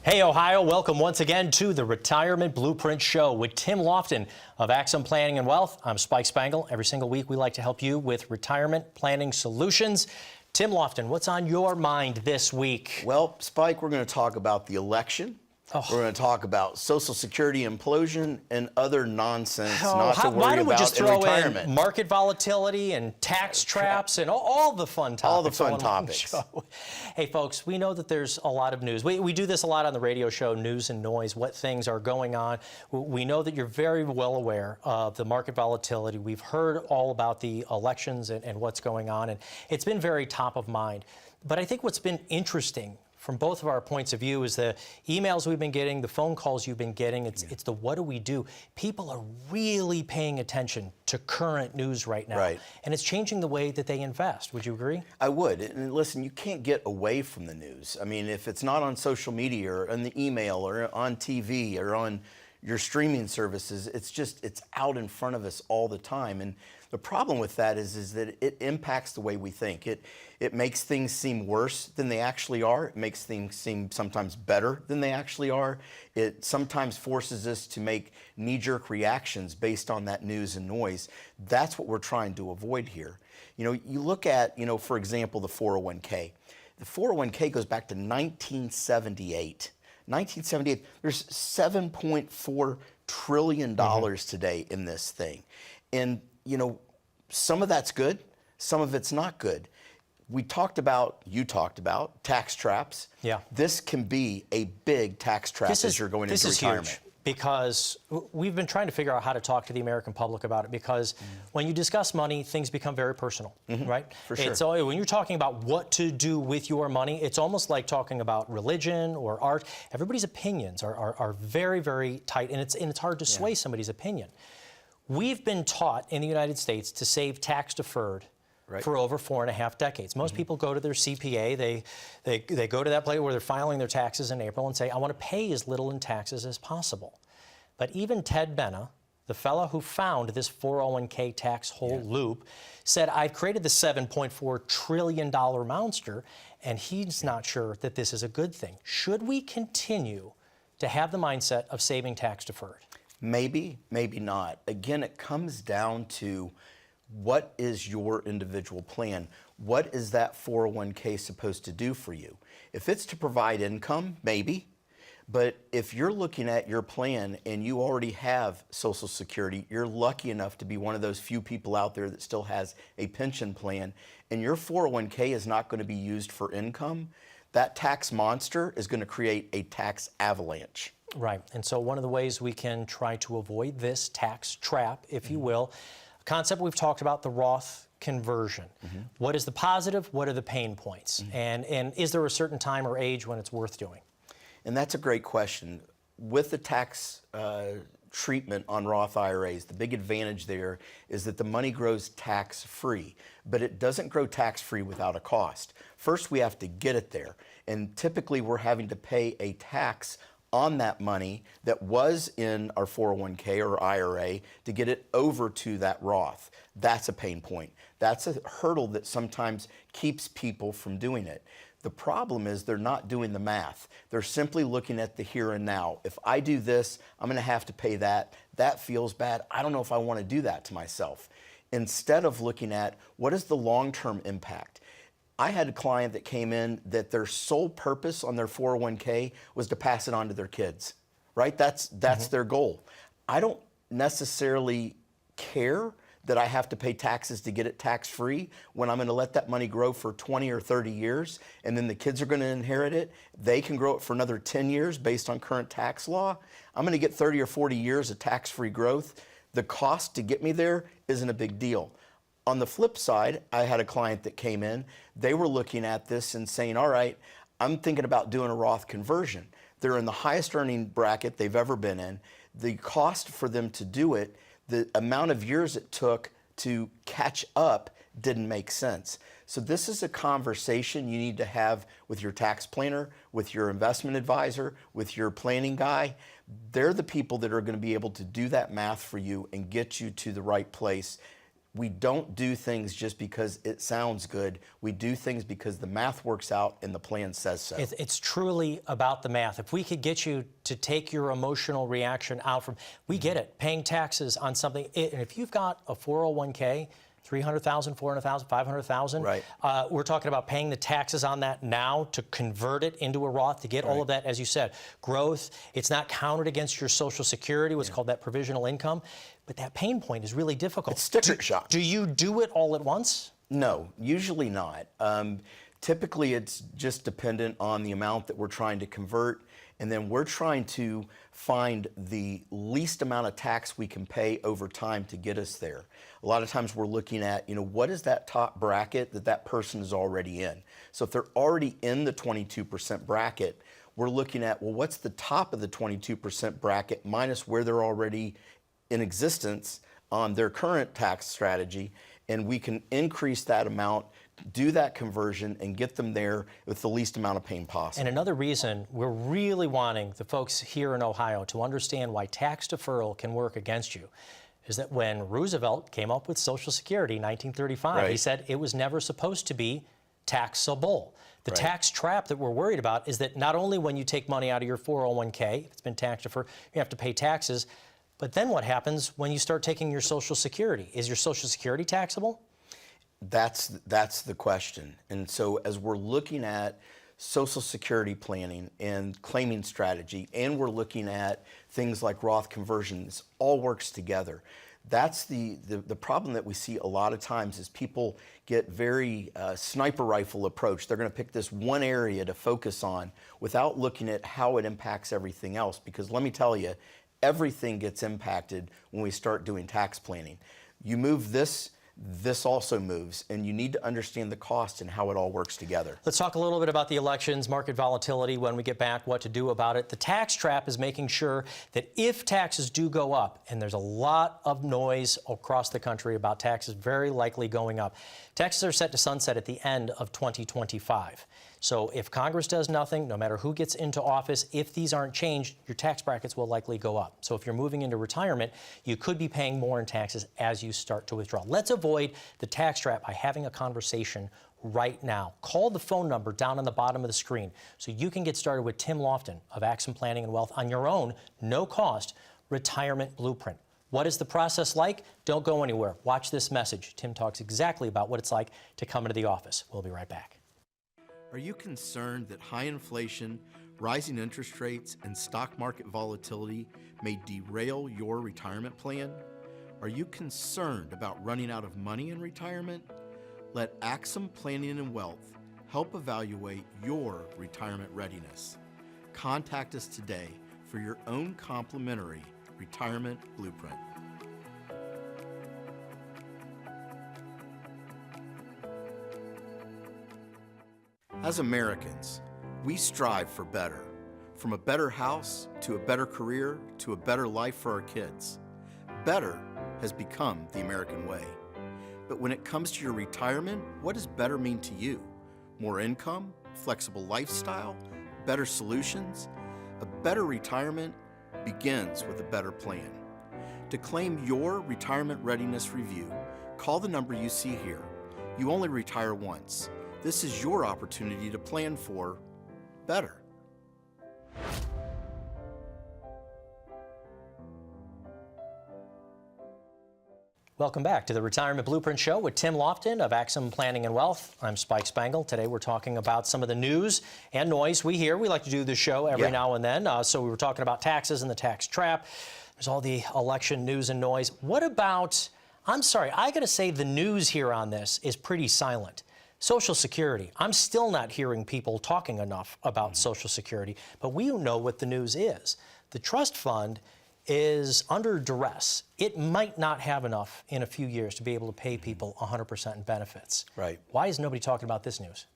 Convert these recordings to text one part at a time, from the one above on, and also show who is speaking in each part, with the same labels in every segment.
Speaker 1: Hey, Ohio, welcome once again to the Retirement Blueprint Show with Tim Lofton of Axum Planning and Wealth. I'm Spike Spangle. Every single week, we like to help you with retirement planning solutions. Tim Lofton, what's on your mind this week?
Speaker 2: Well, Spike, we're going to talk about the election. We're going to talk about Social Security implosion and other nonsense not to worry
Speaker 1: why don't we
Speaker 2: about
Speaker 1: just
Speaker 2: in
Speaker 1: throw
Speaker 2: retirement.
Speaker 1: in market volatility and tax traps and all the fun topics?
Speaker 2: All the fun
Speaker 1: on one
Speaker 2: topics.
Speaker 1: show. Hey, folks, we know that there's a lot of news. We do this a lot on the radio show, News and Noise, what things are going on. We know that you're very well aware of the market volatility. We've heard all about the elections and what's going on, and it's been very top of mind. But I think what's been interesting from both of our points of view is the emails we've been getting, the phone calls you've been getting. It's the what do we do? People are really paying attention to current news right now.
Speaker 2: Right.
Speaker 1: And it's changing the way that they invest. Would you agree?
Speaker 2: I would. And listen, you can't get away from the news. I mean, if it's not on social media or on the email or on TV or on your streaming services, it's out in front of us all the time. And the problem with that is that it impacts the way we think. It makes things seem worse than they actually are. It makes things seem sometimes better than they actually are. It sometimes forces us to make knee-jerk reactions based on that news and noise. That's what we're trying to avoid here. You know, you look at, for example, the 401k. The 401k goes back to 1978. 1978, there's $7.4 trillion today in this thing. And, some of that's good, some of it's not good. You talked about tax traps.
Speaker 1: Yeah.
Speaker 2: This can be a big tax trap as you're going into retirement.
Speaker 1: This is huge because we've been trying to figure out how to talk to the American public about it because when you discuss money, things become very personal, right?
Speaker 2: For sure.
Speaker 1: So when you're talking about what to do with your money, it's almost like talking about religion or art. Everybody's opinions are very, very tight, and it's hard to sway somebody's opinion. We've been taught in the United States to save tax deferred for over 4.5 decades. Most people go to their CPA, they go to that place where they're filing their taxes in April and say, I want to pay as little in taxes as possible. But even Ted Benna, the fellow who found this 401k tax whole loop, said, I've created the $7.4 trillion monster, and he's not sure that this is a good thing. Should we continue to have the mindset of saving tax deferred?
Speaker 2: Maybe, maybe not. Again, it comes down to what is your individual plan? What is that 401k supposed to do for you? If it's to provide income, maybe. But if you're looking at your plan and you already have Social Security, you're lucky enough to be one of those few people out there that still has a pension plan, and your 401k is not going to be used for income, that tax monster is going to create a tax avalanche.
Speaker 1: Right. And so one of the ways we can try to avoid this tax trap, if you will, a concept we've talked about, the Roth conversion. What is the positive? What are the pain points? And is there a certain time or age when it's worth doing?
Speaker 2: And that's a great question. With the tax treatment on Roth IRAs, the big advantage there is that the money grows tax-free, but it doesn't grow tax-free without a cost. First, we have to get it there. And typically, we're having to pay a tax on that money that was in our 401k or IRA to get it over to that Roth. That's a pain point. That's a hurdle that sometimes keeps people from doing it. The problem is they're not doing the math. They're simply looking at the here and now. If I do this, I'm going to have to pay that. That feels bad. I don't know if I want to do that to myself. Instead of looking at what is the long-term impact. I had a client that came in that their sole purpose on their 401k was to pass it on to their kids, right? That's their goal. I don't necessarily care that I have to pay taxes to get it tax-free when I'm going to let that money grow for 20 or 30 years, and then the kids are going to inherit it. They can grow it for another 10 years based on current tax law. I'm going to get 30 or 40 years of tax-free growth. The cost to get me there isn't a big deal. On the flip side, I had a client that came in. They were looking at this and saying, all right, I'm thinking about doing a Roth conversion. They're in the highest earning bracket they've ever been in. The cost for them to do it, the amount of years it took to catch up didn't make sense. So this is a conversation you need to have with your tax planner, with your investment advisor, with your planning guy. They're the people that are going to be able to do that math for you and get you to the right place we don't do things just because it sounds good. We do things because the math works out and the plan says so.
Speaker 1: It's truly about the math. If we could get you to take your emotional reaction out from, we get it, paying taxes on something. And if you've got a 401k, 300,000, 400,000, 500,000.
Speaker 2: Right.
Speaker 1: We're talking about paying the taxes on that now to convert it into a Roth to get all of that, as you said, growth. It's not counted against your Social Security, what's called that provisional income. But that pain point is really difficult.
Speaker 2: It's sticker shock.
Speaker 1: Do you do it all at once?
Speaker 2: No, usually not. Typically, it's just dependent on the amount that we're trying to convert, and then we're trying to find the least amount of tax we can pay over time to get us there. A lot of times we're looking at, what is that top bracket that person is already in? So if they're already in the 22% bracket, we're looking at, well, what's the top of the 22% bracket minus where they're already in existence on their current tax strategy, and we can increase that amount, do that conversion, and get them there with the least amount of pain possible.
Speaker 1: And another reason we're really wanting the folks here in Ohio to understand why tax deferral can work against you is that when Roosevelt came up with Social Security in 1935, he said it was never supposed to be taxable. The tax trap that we're worried about is that not only when you take money out of your 401k, if it's been tax deferred, you have to pay taxes, but then what happens when you start taking your Social Security? Is your Social Security taxable?
Speaker 2: That's the question. And so as we're looking at Social Security planning and claiming strategy, and we're looking at things like Roth conversions, all works together. That's the problem that we see a lot of times is people get very sniper rifle approach. They're going to pick this one area to focus on without looking at how it impacts everything else. Because let me tell you, everything gets impacted when we start doing tax planning. You move this also moves, and you need to understand the cost and how it all works together.
Speaker 1: Let's talk a little bit about the elections, market volatility when we get back, what to do about it. The tax trap is making sure that if taxes do go up, and there's a lot of noise across the country about taxes very likely going up, taxes are set to sunset at the end of 2025. So if Congress does nothing, no matter who gets into office, if these aren't changed, your tax brackets will likely go up. So if you're moving into retirement, you could be paying more in taxes as you start to withdraw. Let's avoid the tax trap by having a conversation right now. Call the phone number down on the bottom of the screen so you can get started with Tim Lofton of Axum Planning and Wealth on your own, no-cost retirement blueprint. What is the process like? Don't go anywhere. Watch this message. Tim talks exactly about what it's like to come into the office. We'll be right back.
Speaker 2: Are you concerned that high inflation, rising interest rates, and stock market volatility may derail your retirement plan? Are you concerned about running out of money in retirement? Let Axum Planning and Wealth help evaluate your retirement readiness. Contact us today for your own complimentary retirement blueprint. As Americans, we strive for better. From a better house, to a better career, to a better life for our kids. Better has become the American way. But when it comes to your retirement, what does better mean to you? More income, flexible lifestyle, better solutions? A better retirement begins with a better plan. To claim your retirement readiness review, call the number you see here. You only retire once. This is your opportunity to plan for better.
Speaker 1: Welcome back to the Retirement Blueprint Show with Tim Lofton of Axum Planning and Wealth. I'm Spike Spangle. Today we're talking about some of the news and noise we hear. We like to do this show every now and then. So we were talking about taxes and the tax trap. There's all the election news and noise. What about, I'm sorry, I got to say the news here on this is pretty silent. Social Security. I'm still not hearing people talking enough about Social Security, but we know what the news is. The trust fund is under duress. It might not have enough in a few years to be able to pay people 100% in benefits.
Speaker 2: Right.
Speaker 1: Why is nobody talking about this news?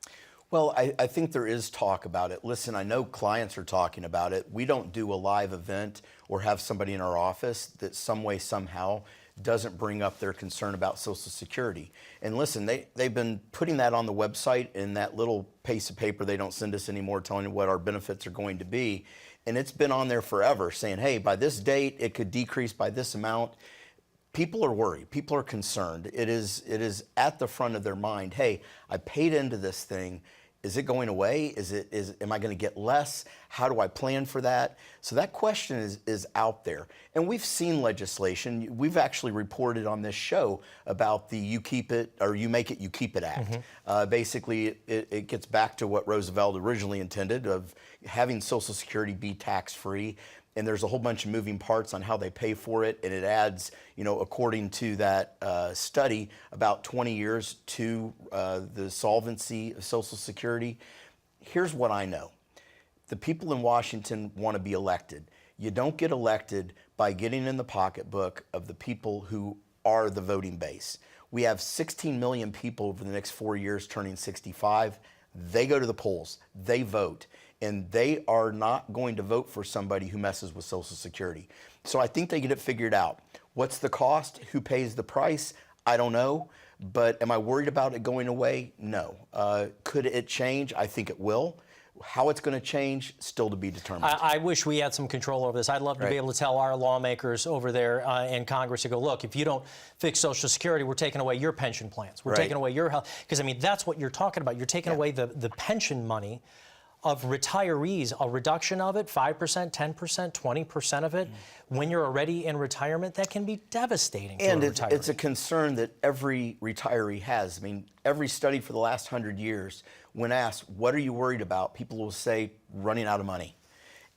Speaker 2: Well, I think there is talk about it. Listen, I know clients are talking about it. We don't do a live event or have somebody in our office that some way, somehow doesn't bring up their concern about Social Security. And listen, they've been putting that on the website in that little piece of paper they don't send us anymore telling you what our benefits are going to be. And it's been on there forever saying, hey, by this date, it could decrease by this amount. People are worried. People are concerned. It is at the front of their mind. Hey, I paid into this thing. Is it going away? Am I going to get less? How do I plan for that? So that question is out there. And we've seen legislation. We've actually reported on this show about the You Keep It, or You Make It, You Keep It Act. Basically, it gets back to what Roosevelt originally intended of having Social Security be tax-free. And there's a whole bunch of moving parts on how they pay for it, and it adds, according to that study, about 20 years to the solvency of Social Security. Here's what I know. The people in Washington want to be elected. You don't get elected by getting in the pocketbook of the people who are the voting base. We have 16 million people over the next 4 years turning 65. They go to the polls, they vote, and they are not going to vote for somebody who messes with Social Security. So I think they get it figured out. What's the cost? Who pays the price? I don't know. But am I worried about it going away? No. Could it change? I think it will. How it's going to change, still to be determined.
Speaker 1: I wish we had some control over this. I'd love to be able to tell our lawmakers over there in Congress to go, look, if you don't fix Social Security, we're taking away your pension plans. We're taking away your health. Because, I mean, that's what you're talking about. You're taking away the pension money of retirees, a reduction of it, 5%, 10%, 20% of it, when you're already in retirement, that can be devastating to a retiree.
Speaker 2: And it's a concern that every retiree has. I mean, every study for the last 100 years, when asked, what are you worried about? People will say, running out of money.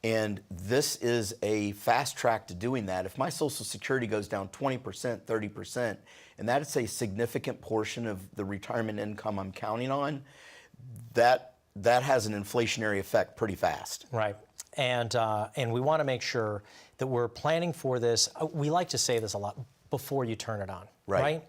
Speaker 2: And this is a fast track to doing that. If my Social Security goes down 20%, 30%, and that is a significant portion of the retirement income I'm counting on, that has an inflationary effect pretty fast.
Speaker 1: Right. And we want to make sure that we're planning for this. We like to say this a lot, before you turn it on. Right?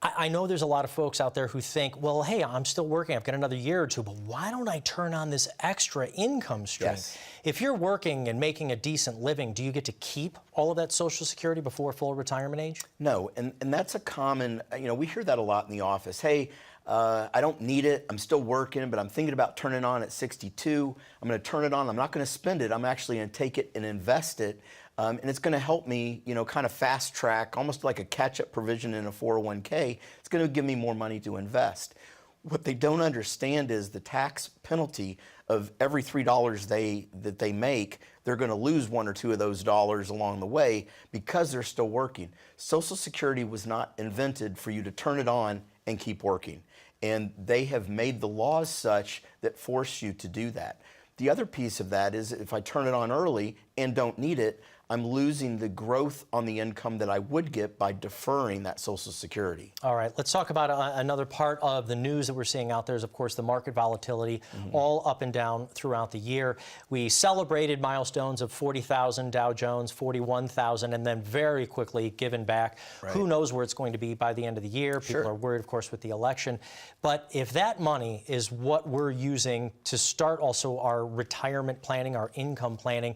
Speaker 1: I know there's a lot of folks out there who think, well, hey, I'm still working. I've got another year or two, but why don't I turn on this extra income stream?
Speaker 2: Yes.
Speaker 1: If you're working and making a decent living, do you get to keep all of that Social Security before full retirement age?
Speaker 2: No, and that's a common, we hear that a lot in the office. Hey, I don't need it. I'm still working, but I'm thinking about turning it on at 62. I'm going to turn it on. I'm not going to spend it. I'm actually going to take it and invest it. And it's going to help me, kind of fast track, almost like a catch-up provision in a 401k. It's going to give me more money to invest. What they don't understand is the tax penalty of every $3 that they make, they're going to lose one or two of those dollars along the way because they're still working. Social Security was not invented for you to turn it on and keep working. And they have made the laws such that force you to do that. The other piece of that is if I turn it on early and don't need it, I'm losing the growth on the income that I would get by deferring that Social Security.
Speaker 1: All right, let's talk about another part of the news that we're seeing out there is, of course, the market volatility, all up and down throughout the year. We celebrated milestones of 40,000 Dow Jones, 41,000, and then very quickly given back. Who knows where it's going to be by the end of the year? People are worried, of course, with the election. But if that money is what we're using to start also our retirement planning, our income planning,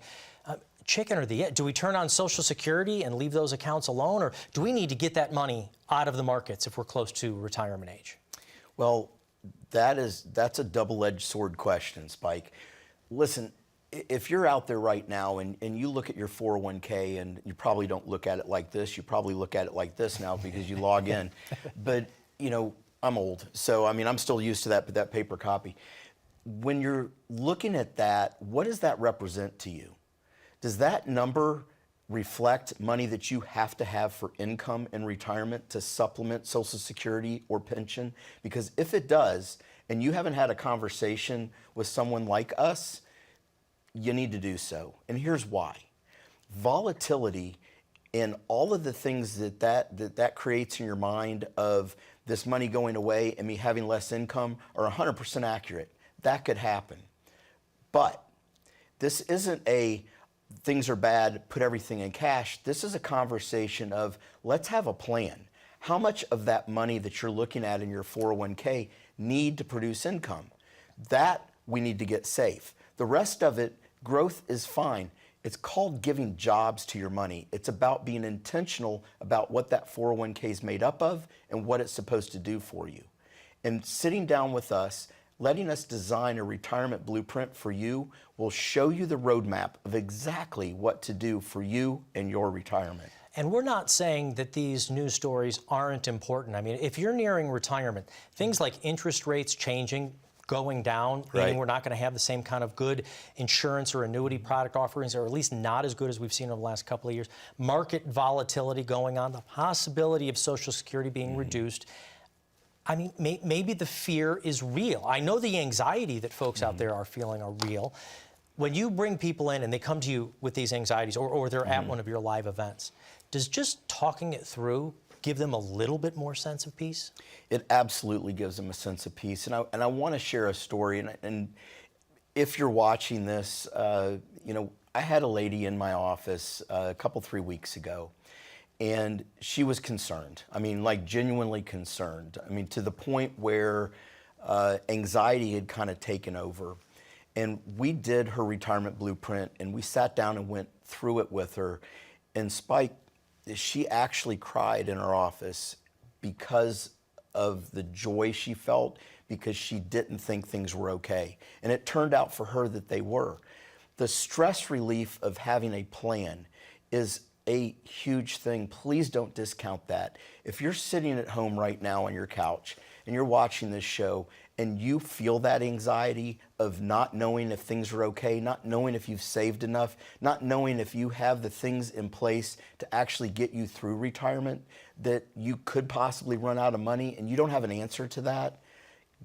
Speaker 1: chicken or the egg? Do we turn on Social Security and leave those accounts alone, or do we need to get that money out of the markets if we're close to retirement age?
Speaker 2: Well, that's a double-edged sword question, Spike. Listen, if you're out there right now and you look at your 401k, and you probably don't look at it like this, you probably look at it like this now because you log in. But, I'm old, so I'm still used to that paper copy. When you're looking at that, what does that represent to you? Does that number reflect money that you have to have for income in retirement to supplement Social Security or pension? Because if it does, and you haven't had a conversation with someone like us, you need to do so. And here's why. Volatility and all of the things that creates in your mind of this money going away and me having less income are 100% accurate. That could happen. But this isn't a things are bad, put everything in cash. This is a conversation of let's have a plan. How much of that money that you're looking at in your 401k need to produce income? That we need to get safe. The rest of it, growth is fine. It's called giving jobs to your money. It's about being intentional about what that 401k is made up of and what it's supposed to do for you. And sitting down with us, letting us design a retirement blueprint for you will show you the roadmap of exactly what to do for you and your retirement.
Speaker 1: And we're not saying that these news stories aren't important. I mean, if you're nearing retirement, things like interest rates changing, going down, meaning
Speaker 2: Right.
Speaker 1: we're not going to have the same kind of good insurance or annuity product offerings, or at least not as good as we've seen over the last couple of years. Market volatility going on, the possibility of Social Security being reduced. I mean, maybe the fear is real. I know the anxiety that folks out there are feeling are real. When you bring people in and they come to you with these anxieties, or they're at one of your live events, does just talking it through give them a little bit more sense of peace?
Speaker 2: It absolutely gives them a sense of peace. And I want to share a story. And if you're watching this, you know, I had a lady in my office a couple, 3 weeks ago, and she was concerned. I mean, like genuinely concerned. I mean, to the point where anxiety had kind of taken over. And we did her retirement blueprint, and we sat down and went through it with her. And Spike, she actually cried in her office because of the joy she felt, because she didn't think things were okay. And it turned out for her that they were. The stress relief of having a plan is a huge thing. Please don't discount that. If you're sitting at home right now on your couch and you're watching this show and you feel that anxiety of not knowing if things are okay, not knowing if you've saved enough, not knowing if you have the things in place to actually get you through retirement, that you could possibly run out of money and you don't have an answer to that,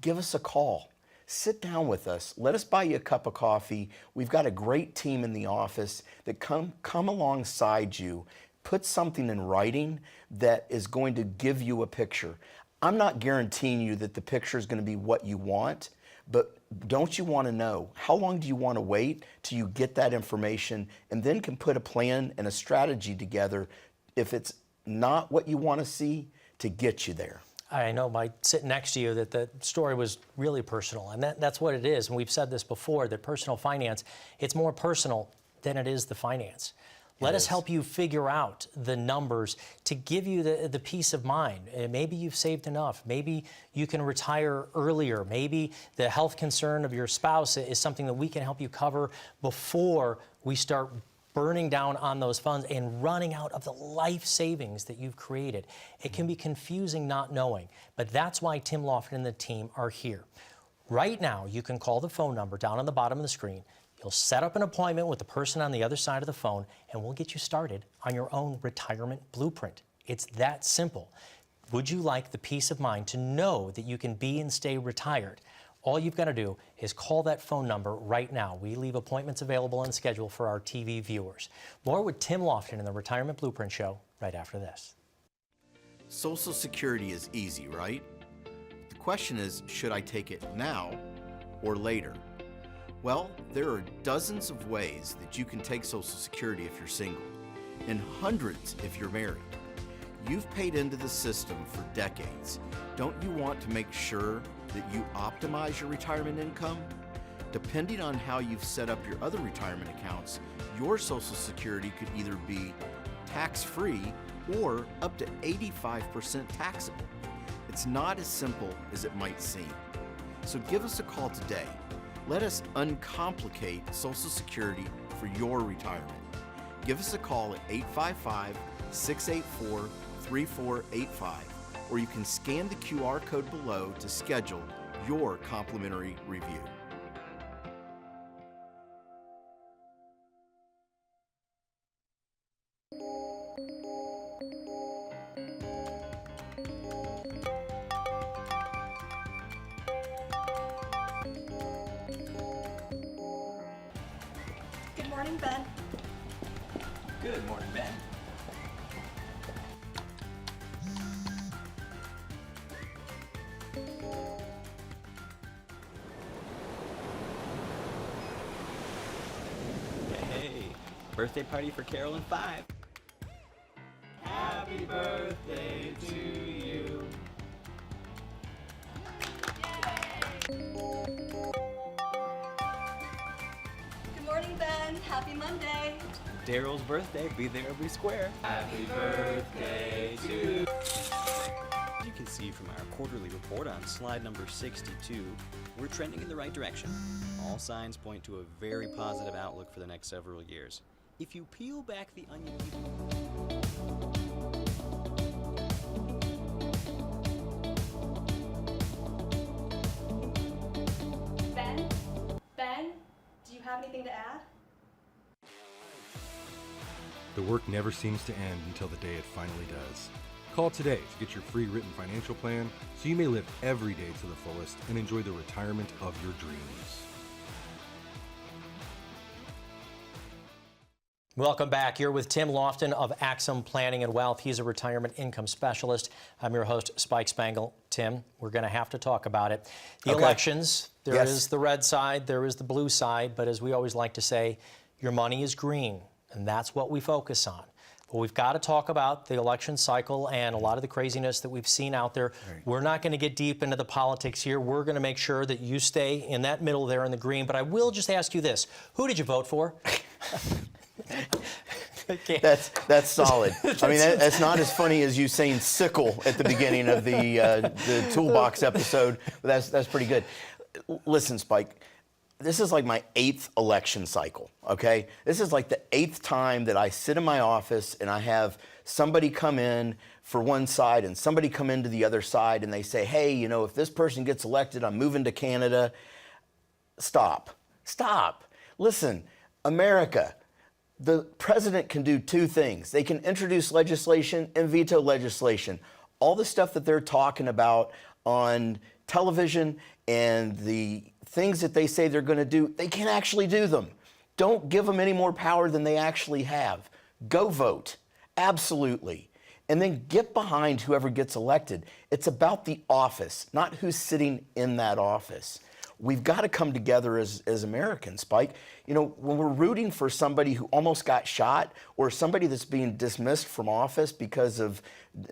Speaker 2: give us a call. Sit down with us. Let us buy you a cup of coffee. We've got a great team in the office that come alongside you, put something in writing that is going to give you a picture. I'm not guaranteeing you that the picture is going to be what you want, but don't you want to know? How long do you want to wait till you get that information and then can put a plan and a strategy together, if it's not what you want to see, to get you there?
Speaker 1: I know by sitting next to you that the story was really personal, and that's what it is. And we've said this before, that personal finance, it's more personal than it is the finance. Let us help you figure out the numbers to give you the peace of mind. Maybe you've saved enough. Maybe you can retire earlier. Maybe the health concern of your spouse is something that we can help you cover before we start burning down on those funds and running out of the life savings that you've created. It can be confusing not knowing, but that's why Tim Lofton and the team are here. Right now, you can call the phone number down on the bottom of the screen. You'll set up an appointment with the person on the other side of the phone, and we'll get you started on your own retirement blueprint. It's that simple. Would you like the peace of mind to know that you can be and stay retired? All you've got to do is call that phone number right now. We leave appointments available on schedule for our TV viewers. More with Tim Lofton in the Retirement Blueprint Show right after this.
Speaker 2: Social Security is easy, right? The question is, should I take it now or later? Well, there are dozens of ways that you can take Social Security if you're single, and hundreds if you're married. You've paid into the system for decades. Don't you want to make sure that you optimize your retirement income? Depending on how you've set up your other retirement accounts, your Social Security could either be tax-free or up to 85% taxable. It's not as simple as it might seem. So give us a call today. Let us uncomplicate Social Security for your retirement. Give us a call at 855-684-3485, or you can scan the QR code below to schedule your complimentary review.
Speaker 3: Good morning, Ben.
Speaker 4: Good morning, Ben. Hey, birthday party for Carol and 5. Happy birthday to you.
Speaker 3: Good morning, Ben. Happy Monday.
Speaker 4: Daryl's birthday, be there or be square. Happy birthday to you. You can see from our quarterly report on slide number 62, we're trending in the right direction. All signs point to a very positive outlook for the next several years. If you peel back the onion...
Speaker 3: have anything to add?
Speaker 5: The work never seems to end until the day it finally does. Call today to get your free written financial plan so you may live every day to the fullest and enjoy the retirement of your dreams.
Speaker 1: Welcome back. You're with Tim Lofton of Axum Planning and Wealth. He's a retirement income specialist. I'm your host, Spike Spangle. Tim, we're going to have to talk about it. The elections, there is the red side, there is the blue side, but as we always like to say, your money is green, and that's what we focus on. But we've got to talk about the election cycle and a lot of the craziness that we've seen out there. Right. We're not going to get deep into the politics here. We're going to make sure that you stay in that middle there in the green. But I will just ask you this. Who did you vote for?
Speaker 2: That's solid. I mean, that's not as funny as you saying sickle at the beginning of the toolbox episode, but that's pretty good. Listen, Spike, this is like my 8th election cycle, okay? This is like the 8th time that I sit in my office and I have somebody come in for one side and somebody come into the other side and they say, hey, you know, if this person gets elected, I'm moving to Canada. Stop. Listen, America, the president can do 2 things. They can introduce legislation and veto legislation. All the stuff that they're talking about on television and the things that they say they're going to do, they can actually do them. Don't give them any more power than they actually have. Go vote. Absolutely. And then get behind whoever gets elected. It's about the office, not who's sitting in that office. We've got to come together as Americans, Spike. You know, when we're rooting for somebody who almost got shot or somebody that's being dismissed from office because of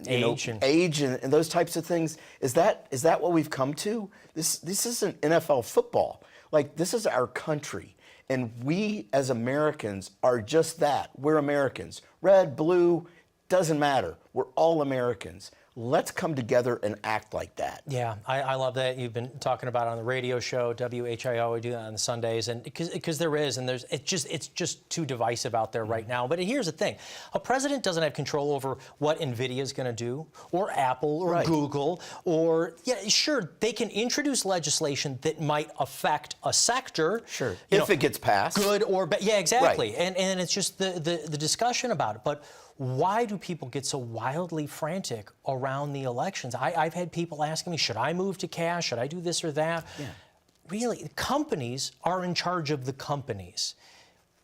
Speaker 2: age and those types of things, is that what we've come to? This isn't NFL football. Like, this is our country. And we as Americans are just that. We're Americans. Red, blue, doesn't matter. We're all Americans. Let's come together and act like that.
Speaker 1: Yeah, I love that. You've been talking about it on the radio show, WHIO. We do that on the Sundays, and because there is, and it's just too divisive out there right now. But here's the thing: a president doesn't have control over what NVIDIA is going to do, or Apple, or Google, or sure, they can introduce legislation that might affect a sector.
Speaker 2: Sure, if it gets passed,
Speaker 1: good or bad. Yeah, exactly. Right. And it's just the discussion about it, but. Why do people get so wildly frantic around the elections? I've had people asking me, should I move to cash? Should I do this or that? Yeah. Really, companies are in charge of the companies.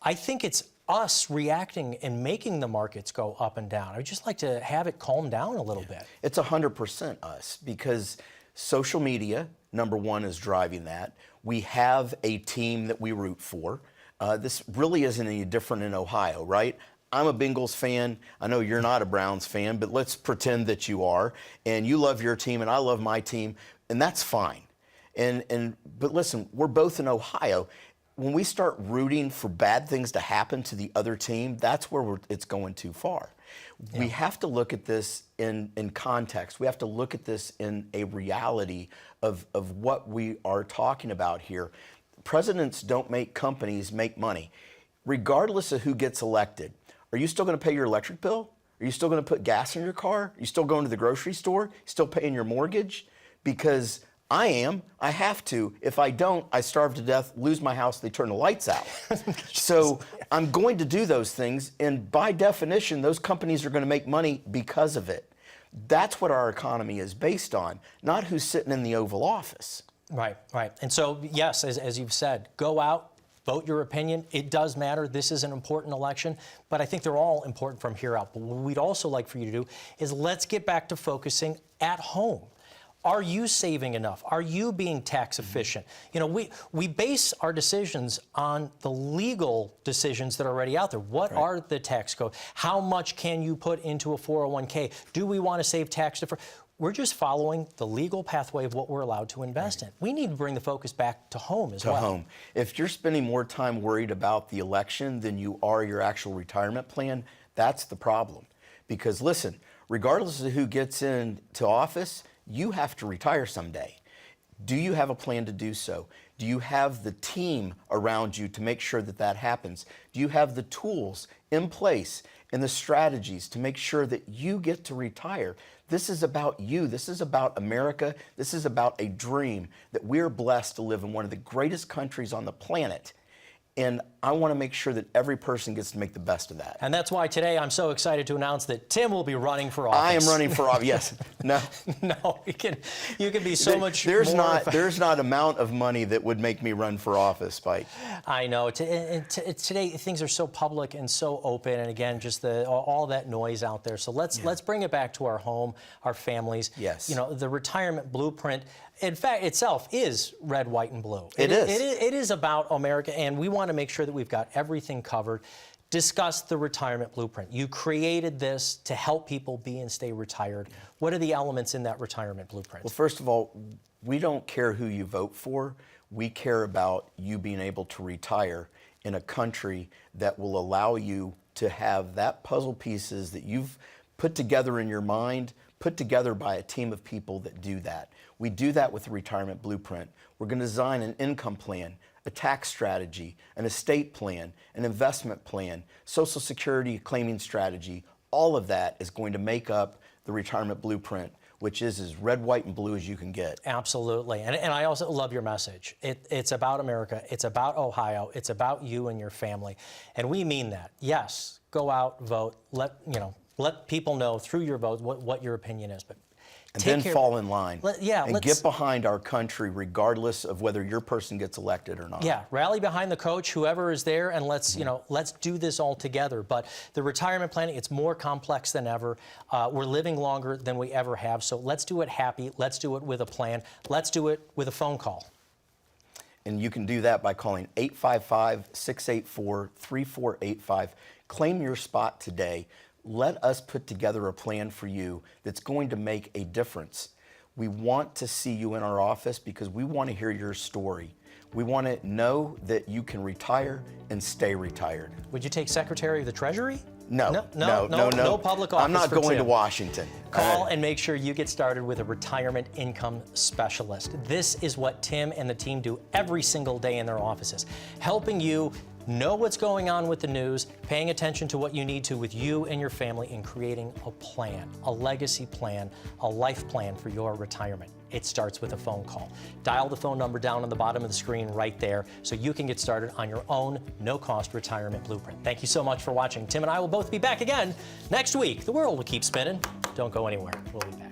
Speaker 1: I think it's us reacting and making the markets go up and down. I'd just like to have it calm down a little bit.
Speaker 2: It's 100% us because social media, number one, is driving that. We have a team that we root for. This really isn't any different in Ohio, right? I'm a Bengals fan. I know you're not a Browns fan, but let's pretend that you are. And you love your team and I love my team, and that's fine. But listen, we're both in Ohio. When we start rooting for bad things to happen to the other team, that's where it's going too far. Yeah. We have to look at this in context. We have to look at this in a reality of what we are talking about here. Presidents don't make companies make money. Regardless of who gets elected, are you still going to pay your electric bill? Are you still going to put gas in your car? Are you still going to the grocery store? Still paying your mortgage? Because I am. I have to. If I don't, I starve to death, lose my house, they turn the lights out. So I'm going to do those things, and by definition, those companies are going to make money because of it. That's what our economy is based on, not who's sitting in the Oval Office.
Speaker 1: Right. And so, yes, as you've said, go out. Vote your opinion. It does matter. This is an important election, but I think they're all important from here out. But what we'd also like for you to do is let's get back to focusing at home. Are you saving enough? Are you being tax efficient? You know, we base our decisions on the legal decisions that are already out there. What are the tax codes? How much can you put into a 401k? Do we want to save tax defer? We're just following the legal pathway of what we're allowed to invest in. We need to bring the focus back to home as well.
Speaker 2: To home. If you're spending more time worried about the election than you are your actual retirement plan, that's the problem. Because listen, regardless of who gets into office, you have to retire someday. Do you have a plan to do so? Do you have the team around you to make sure that that happens? Do you have the tools in place and the strategies to make sure that you get to retire? This is about you. This is about America. This is about a dream that we're blessed to live in one of the greatest countries on the planet. And I want to make sure that every person gets to make the best of that.
Speaker 1: And that's why today I'm so excited to announce that Tim will be running for office.
Speaker 2: I am running for office. Yes. No.
Speaker 1: No, you can be so much
Speaker 2: There's
Speaker 1: more.
Speaker 2: there's not amount of money that would make me run for office, Spike.
Speaker 1: I know. Today things are so public and so open, and again, just all that noise out there. So let's bring it back to our home, our families.
Speaker 2: Yes.
Speaker 1: You know, the retirement blueprint, in fact, itself is red, white, and blue.
Speaker 2: It is.
Speaker 1: It is about America, and we want to make sure that we've got everything covered. Discuss the retirement blueprint. You created this to help people be and stay retired. What are the elements in that retirement blueprint?
Speaker 2: Well, first of all, we don't care who you vote for. We care about you being able to retire in a country that will allow you to have that puzzle pieces that you've put together in your mind, put together by a team of people that do that. We do that with the retirement blueprint. We're going to design an income plan, a tax strategy, an estate plan, an investment plan, Social Security claiming strategy. All of that is going to make up the retirement blueprint, which is as red, white, and blue as you can get.
Speaker 1: Absolutely. And I also love your message. It's about America. It's about Ohio. It's about you and your family. And we mean that. Yes, go out, vote. Let people know through your vote what your opinion is. But
Speaker 2: And then fall in line. And get behind our country regardless of whether your person gets elected or not.
Speaker 1: Yeah, rally behind the coach, whoever is there, and let's do this all together. But the retirement planning, it's more complex than ever. We're living longer than we ever have, so let's do it happy. Let's do it with a plan. Let's do it with a phone call.
Speaker 2: And you can do that by calling 855-684-3485. Claim your spot today. Let us put together a plan for you that's going to make a difference. We want to see you in our office because we want to hear your story. We want to know that you can retire and stay retired.
Speaker 1: Would you take Secretary of the Treasury?
Speaker 2: No
Speaker 1: public office.
Speaker 2: I'm not
Speaker 1: for
Speaker 2: going to
Speaker 1: Tim.
Speaker 2: Washington.
Speaker 1: Call and make sure you get started with a retirement income specialist. This is what Tim and the team do every single day in their offices, helping you know what's going on with the news, paying attention to what you need to with you and your family, and creating a plan, a legacy plan, a life plan for your retirement. It starts with a phone call. Dial the phone number down on the bottom of the screen right there so you can get started on your own no-cost retirement blueprint. Thank you so much for watching. Tim and I will both be back again next week. The world will keep spinning. Don't go anywhere. We'll be back.